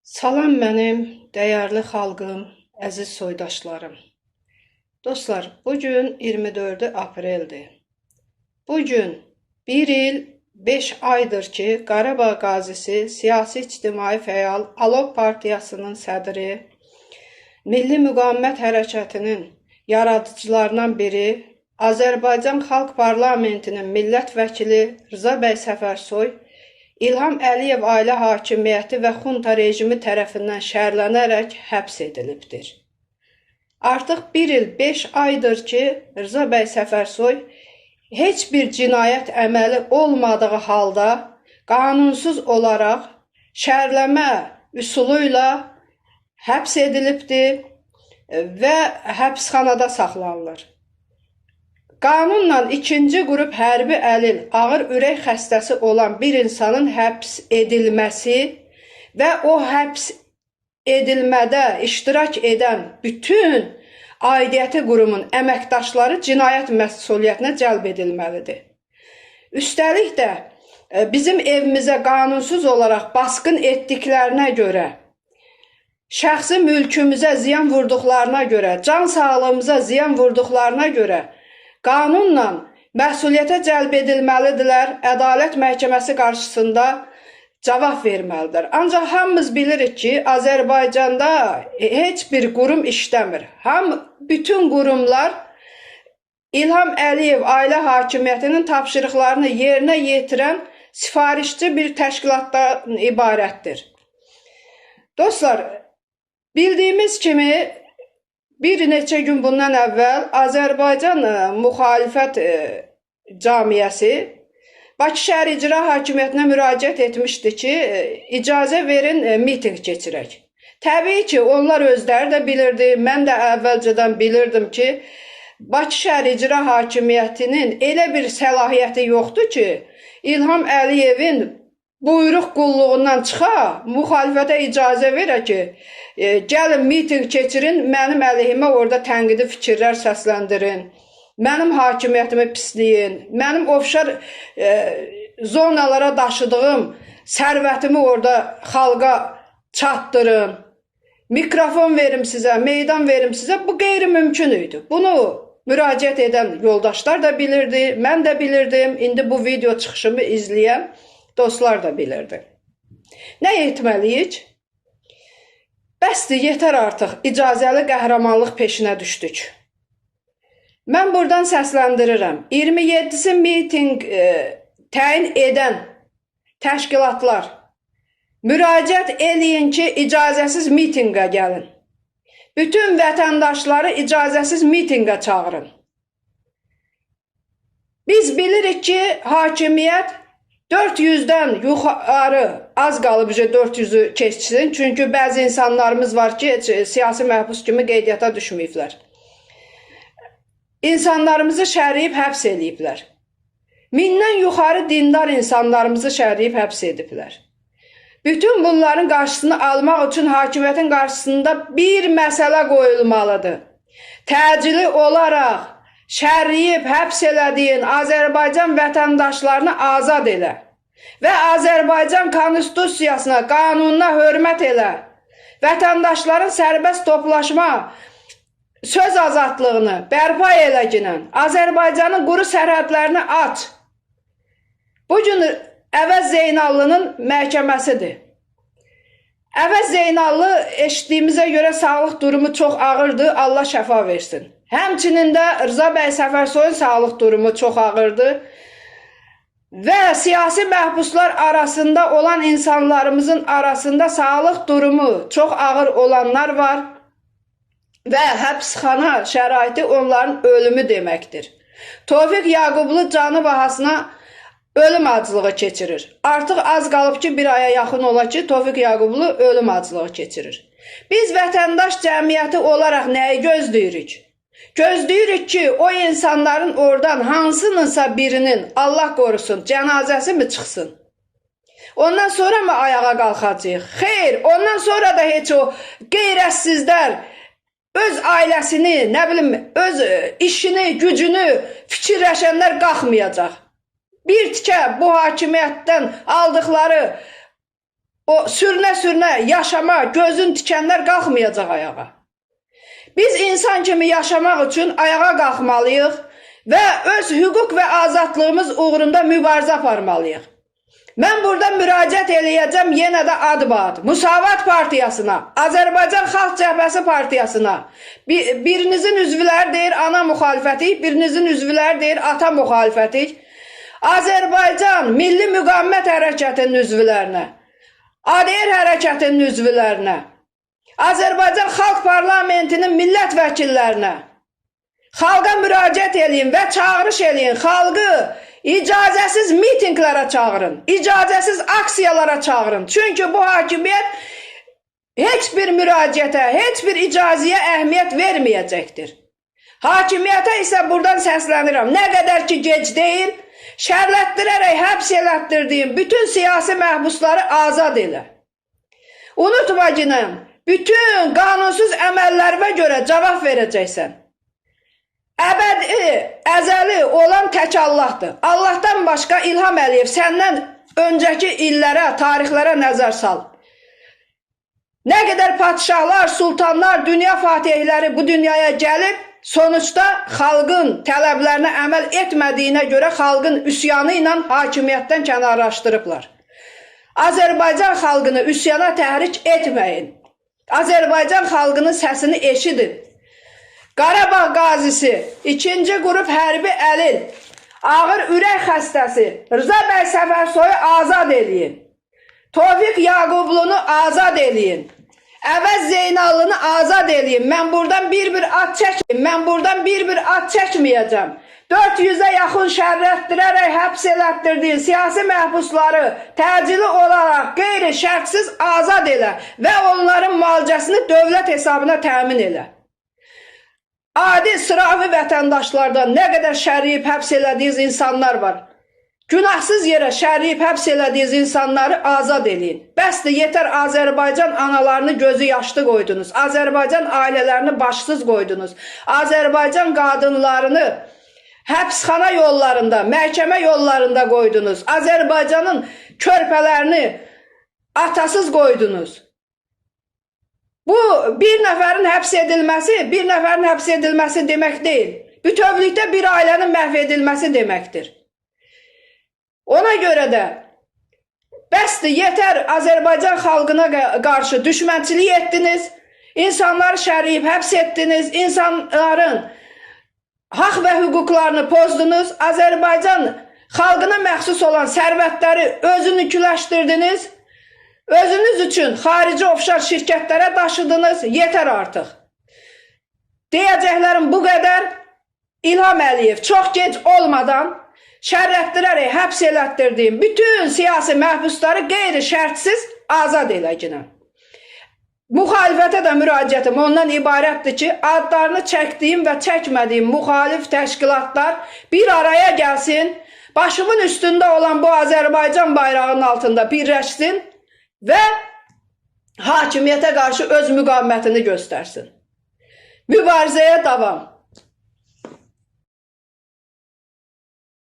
Salam mənim dəyərli xalqım, əziz soydaşlarım. Dostlar, bugün 24 apreldir. Bugün 1 il 5 aydır ki, Qarabağ qazisi, siyasi-ictimai fəal, Alov Partiyasının sədri, Milli Müqavimət Hərəkətinin yaradıcılarından biri, Azərbaycan Xalq Parlamentinin millət vəkili Rza bəy Səfərsoy, İlham Əliyev ailə hakimiyyəti və xunta rejimi tərəfindən şərlənərək həbs edilibdir. Artıq 1 il 5 aydır ki, Rza bəy Səfərsoy heç bir cinayət əməli olmadığı halda qanunsuz olaraq şərləmə üsulu ilə həbs edilibdir və həbsxanada saxlanılır. Qanunla ikinci qrup hərbi əlil, ağır ürək xəstəsi olan bir insanın həbs edilməsi və o həbs edilmədə iştirak edən bütün aidiyyəti qurumun əməkdaşları cinayət məsuliyyətinə cəlb edilməlidir. Üstəlik də bizim evimizə qanunsuz olaraq basqın etdiklərinə görə, şəxsi mülkümüzə ziyan vurduqlarına görə, can sağlığımıza ziyan vurduqlarına görə qanunla məsuliyyətə cəlb edilməlidirlər, ədalət məhkəməsi qarşısında cavab verməlidir. Ancaq hamımız bilirik ki, Azərbaycanda heç bir qurum işləmir. Bütün qurumlar İlham Əliyev ailə hakimiyyətinin tapşırıqlarını yerinə yetirən sifarişçi bir təşkilatdan ibarətdir. Dostlar, bildiyimiz kimi, bir neçə gün bundan əvvəl Azərbaycan müxalifət camiyyəsi Bakı şəhər icra hakimiyyətinə müraciət etmişdi ki, icazə verin miting keçirək. Təbii ki, onlar özləri də bilirdi, mən də əvvəlcədən bilirdim ki, Bakı şəhər icra hakimiyyətinin elə bir səlahiyyəti yoxdur ki, İlham Əliyevin buyruq qulluğundan çıxa, müxalifətə icazə verə ki, gəlin miting keçirin, mənim əleyhimə orada tənqidi fikirlər səsləndirin, mənim hakimiyyətimi pisləyin, mənim ofşar zonalara daşıdığım sərvətimi orada xalqa çatdırın, mikrofon verim sizə, meydan verim sizə, bu qeyri-mümkün idi. Bunu müraciət edən yoldaşlar da bilirdi, mən də bilirdim, indi bu video çıxışımı izləyən dostlar da bilirdi. Nə etməliyik? Bəsdir, yetər artıq, icazəli qəhrəmanlıq peşinə düşdük. Mən buradan səsləndirirəm. 27-si miting təyin edən təşkilatlar müraciət eləyin ki, icazəsiz mitingə gəlin. Bütün vətəndaşları icazəsiz mitingə çağırın. Biz bilirik ki, hakimiyyət 400-dən yuxarı, az qalıb 400-ü keçsin. Çünki bəzi insanlarımız var ki, siyasi məhbus kimi qeydiyyata düşməyiblər. İnsanlarımızı şərləyib həbs ediblər. 1000-dən yuxarı dindar insanlarımızı şərləyib həbs ediblər. Bütün bunların qarşısını almaq üçün hakimiyyətin qarşısında bir məsələ qoyulmalıdır. Təcili olaraq şərləyib həbs elədiyin Azərbaycan vətəndaşlarını azad elə və Azərbaycan konstitusiyasına, qanununa hörmət elə. Vətəndaşların sərbəst toplaşma, söz azadlığını bərpa eləginən, Azərbaycanın quru sərhədlərini aç. Bugün Əvəz Zeynallının məhkəməsidir. Əvəz Zeynallı eşitdiyimizə görə sağlıq durumu çox ağırdır, Allah şəfa versin. Həmçinin də Rza bəy Səfərsoyun sağlıq durumu çox ağırdır və siyasi məhbuslar arasında olan insanlarımızın arasında sağlıq durumu çox ağır olanlar var və həbsxana şəraiti onların ölümü deməkdir. Tofiq Yaqublu canı bahasına ölüm acılığı keçirir. Artıq az qalıb ki, bir aya yaxın ola ki, Tofiq Yaqublu ölüm acılığı keçirir. Biz vətəndaş cəmiyyəti olaraq nəyi gözləyirik? Gözləyirik ki, o insanların oradan hansınınsa birinin, Allah qorusun, cənazəsi mi çıxsın? Ondan sonra mı ayağa qalxacaq? Xeyr, ondan sonra da heç o qeyrətsizlər öz ailəsini, nə bilim, öz işini, gücünü fikirləşənlər qalxmayacaq. Bir tikə bu hakimiyyətdən aldıqları o sürünə-sürünə yaşama, gözün tikənlər qalxmayacaq ayağa. Biz insan kimi yaşamaq üçün ayağa qalxmalıyıq və öz hüquq və azadlığımız uğrunda mübarizə aparmalıyıq. Mən burada müraciət eləyəcəm yenə də adı-badı. Müsavat Partiyasına, Azərbaycan Xalq Cəbhəsi Partiyasına. Birinizin üzvləri deyir ana müxalifətik, birinizin üzvləri deyir ata müxalifətik. Azərbaycan Milli Müqavimət Hərəkətinin üzvlərinə, ADR hərəkətinin üzvlərinə, Azərbaycan Xalq Parlamentinin millət vəkillərinə xalqa müraciət eləyin və çağırış eləyin. Xalqı icazəsiz mitinqlərə çağırın, icazəsiz aksiyalara çağırın. Çünki bu hakimiyyət heç bir müraciətə, heç bir icazəyə əhəmiyyət verməyəcəkdir. Hakimiyyətə isə buradan səslənirəm. Nə qədər ki gec deyil, şərlətdirərək həbs elətdirdiyim bütün siyasi məhbusları azad elə. Unutma ki, bütün qanunsuz əməllərimə görə cavab verəcəksən. Əbədi, əzəli olan tək Allahdır. Allahdan başqa İlham Əliyev səndən öncəki illərə, tarixlərə nəzər sal. Nə qədər padişahlar, sultanlar, dünya fatihləri bu dünyaya gəlib, sonuçda xalqın tələblərinə əməl etmədiyinə görə xalqın üsyanı ilə hakimiyyətdən kənarlaşdırıblar. Azərbaycan xalqını üsyana təhrik etməyin. Azərbaycan xalqının səsini eşidin. Qarabağ qazisi, 2-ci qrup hərbi əlil, ağır ürək xəstəsi Rıza bəy Səfərsoyu azad eləyin. Tofiq Yaqublunu azad eləyin. Əvəz Zeynallını azad eləyin. Mən buradan bir-bir ad çəkməyəcəm. 400-ə yaxın şərrətdirərək həbs elətdirdiyin siyasi məhbusları təcili olaraq qeyri-şərtsiz azad elə və onların müalicəsini dövlət hesabına təmin elə. Adi sıravi vətəndaşlardan nə qədər şərriyib həbs elədiyiniz insanlar var. Günahsız yerə şərriyib həbs elədiyiniz insanları azad eləyin. Bəsdir, yetər Azərbaycan analarını gözü yaşlı qoydunuz. Azərbaycan ailələrini başsız qoydunuz. Azərbaycan qadınlarını həbsxana yollarında, məhkəmə yollarında qoydunuz. Azərbaycanın körpələrini atasız qoydunuz. Bu bir nəfərin həbs edilməsi demək deyil. Bütövlükdə bir ailənin məhv edilməsi deməkdir. Ona görə də bəsdir, yetər Azərbaycan xalqına qarşı düşmənçilik etdiniz, insanları şərriyib həbs etdiniz, insanların haqq və hüquqlarını pozdunuz, Azərbaycan xalqına məxsus olan sərvətləri özünüküləşdirdiniz, özünüz üçün xarici ofşar şirkətlərə daşıdınız, yetər artıq. Deyəcəklərim bu qədər. İlham Əliyev çox gec olmadan şərrətdirərək həbs elətdirdiyim bütün siyasi məhbusları qeyri-şərtsiz azad eləginə. Müxalifətə də müraciətim ondan ibarətdir ki, adlarını çəkdiyim və çəkmədiyim müxalif təşkilatlar bir araya gəlsin, başımın üstündə olan bu Azərbaycan bayrağının altında birləşsin və hakimiyyətə qarşı öz müqavimətini göstərsin. Mübarizəyə davam.